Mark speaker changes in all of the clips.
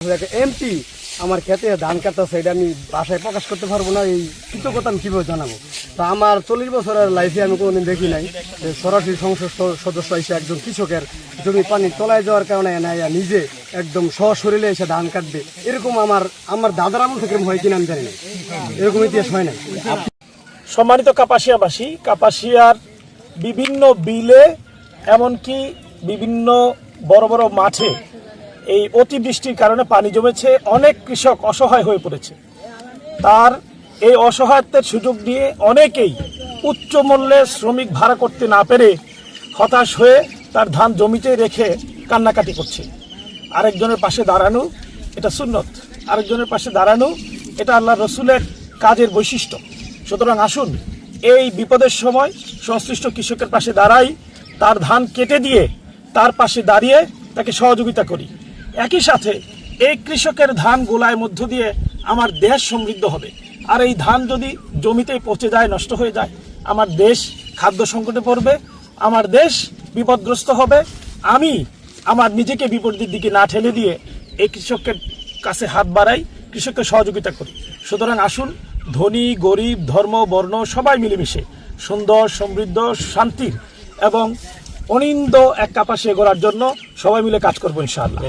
Speaker 1: MP আমার ক্ষেতে ধান কাটতেছে, এটা আমি বাসায় প্রকাশ করতে পারবো না। এই কৃতজ্ঞতা আমি কীভাবে জানাবো? তা আমার 40 বছরের লাইফে আমি কোনোদিন দেখি নাই যে সরাসরি সংসদ সদস্য এসে একজন কৃষকের জমি পানি তলায় যাওয়ার কারণে নিজে একদম সশরীরে এসে ধান কাটবে। এরকম আমার দাদার আমল থেকে হয় কিনা আমি জানি না, এরকম ইতিহাস হয় না।
Speaker 2: সম্মানিত কাপাসিয়াবাসী, কাপাসিয়ার বিভিন্ন বিলে এমনকি বিভিন্ন বড় বড় মাঠে এই অতিবৃষ্টির কারণে পানি জমেছে। অনেক কৃষক অসহায় হয়ে পড়েছে। তার এই অসহায়ত্বের সুযোগ নিয়ে অনেকেই উচ্চ মূল্যে শ্রমিক ভাড়া করতে না পেরে হতাশ হয়ে তার ধান জমিতে রেখে কান্নাকাটি করছে। আরেকজনের পাশে দাঁড়ানো এটা সুন্নত, আরেকজনের পাশে দাঁড়ানো এটা আল্লাহ রসুলের কাজের বৈশিষ্ট্য। সুতরাং আসুন এই বিপদের সময় সংশ্লিষ্ট কৃষকের পাশে দাঁড়াই, তার ধান কেটে দিয়ে তার পাশে দাঁড়িয়ে তাকে সহযোগিতা করি। একই সাথে এই কৃষকের ধান গোলায় মধ্য দিয়ে আমার দেশ সমৃদ্ধ হবে। আর এই ধান যদি জমিতেই পচে যায়, নষ্ট হয়ে যায়, আমার দেশ খাদ্য সংকটে পড়বে, আমার দেশ বিপদগ্রস্ত হবে। আমি আমার নিজেকে বিপদের দিকে না ঠেলে দিয়ে এই কৃষকের কাছে হাত বাড়াই, কৃষককে সহযোগিতা করি। সুতরাং আসুন ধনী গরিব ধর্ম বর্ণ সবাই মিলেমিশে সুন্দর সমৃদ্ধ শান্তির এবং অনিন্দ এক কাপাসিয়া গড়ার জন্য সবাই মিলে কাজ করবো ইনশাআল্লাহ।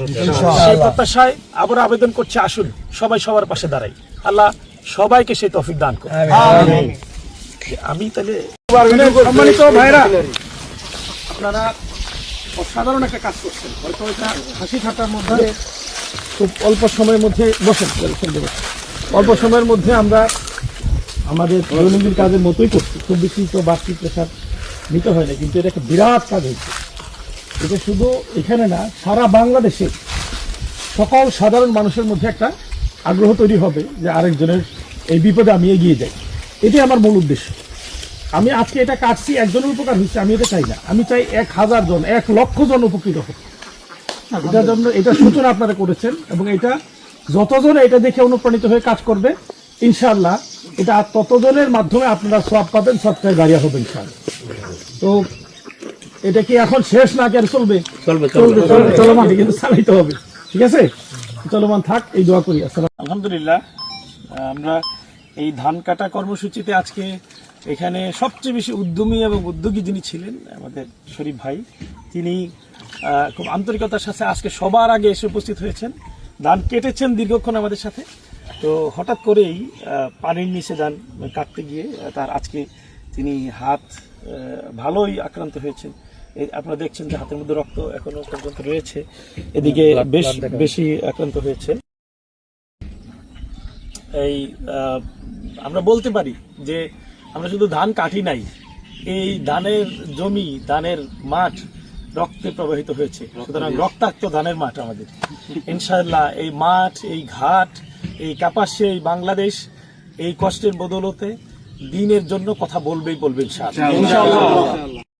Speaker 2: সেই প্রত্যাশায় আবার আবেদন করছে, আসুন সবাই সবার পাশে দাঁড়াই। আল্লাহ সবাইকে সেই তৌফিক দান করুন। আমি তাহলে সম্মানিত ভাইরা, আপনারা অসাধারণ একটা কাজ করছেন। হয়তো এটা হাসি ঠাট্টার মধ্যে খুব অল্প সময়ের মধ্যে অল্প সময়ের মধ্যে আমরা আমাদের দৈনন্দিন কাজের মতোই করছি। খুব বেশি তো বাড়তি প্রেশার নিতে হয় না, কিন্তু এটা একটা বিরাট কাজ হয়েছে। এটা শুধু এখানে না, সারা বাংলাদেশে সকল সাধারণ মানুষের মধ্যে একটা আগ্রহ তৈরি হবে যে আরেকজনের এই বিপদে আমি এগিয়ে যাই। এটাই আমার মূল উদ্দেশ্য। আমি আজকে এটা কাটছি, একজনের উপকার হচ্ছে, আমি এটা চাই না। আমি চাই 1000 জন 1 লক্ষ জন উপকৃত হোক। এটার জন্য এটা সূচনা আপনারা করেছেন এবং এটা যতজন এটা দেখে অনুপ্রাণিত হয়ে কাজ করবে ইনশাআল্লাহ, এটা ততজনের মাধ্যমে আপনারা সওয়াব পাবেন, সবটাই গাড়িয়া হবে ইনশাআল্লাহ। তো এটা কি এখন শেষ না, কি আর চলবে? চলমান, কিন্তু চালাইতে হবে। ঠিক আছে, চলমান থাক, এই দোয়া করি। আলহামদুলিল্লাহ, আমরা এই ধান কাটা কর্মসূচিতে আজকে এখানে সবচেয়ে বেশি উদ্যমী এবং উদ্যোগী যিনি ছিলেন আমাদের শরীফ ভাই, তিনি খুব আন্তরিকতার সাথে আজকে সবার আগে এসে উপস্থিত হয়েছেন, ধান কেটেছেন দীর্ঘক্ষণ আমাদের সাথে। তো হঠাৎ করেই পানির নিচে ধান কাটতে গিয়ে তার আজকে তিনি হাত ভালোই আক্রান্ত হয়েছেন। আপনারা দেখছেন যে হাতের মধ্যে রক্ত এখনো পর্যন্ত রয়েছে, এদিকে বেশ বেশি আক্রান্ত হয়েছে। এই আমরা বলতে পারি যে আমরা শুধু ধান কাটি নাই, এই ধানের জমি, ধানের মাঠ রক্তে প্রবাহিত হয়েছে। সুতরাং রক্তাক্ত ধানের মাঠ আমাদের। ইনশাআল্লাহ এই মাঠ, এই ঘাট, এই কাপাসিয়া, এই বাংলাদেশ এই কষ্টের বদৌলতে দিনের জন্য কথা বলবেই বলবে ইনশাআল্লাহ।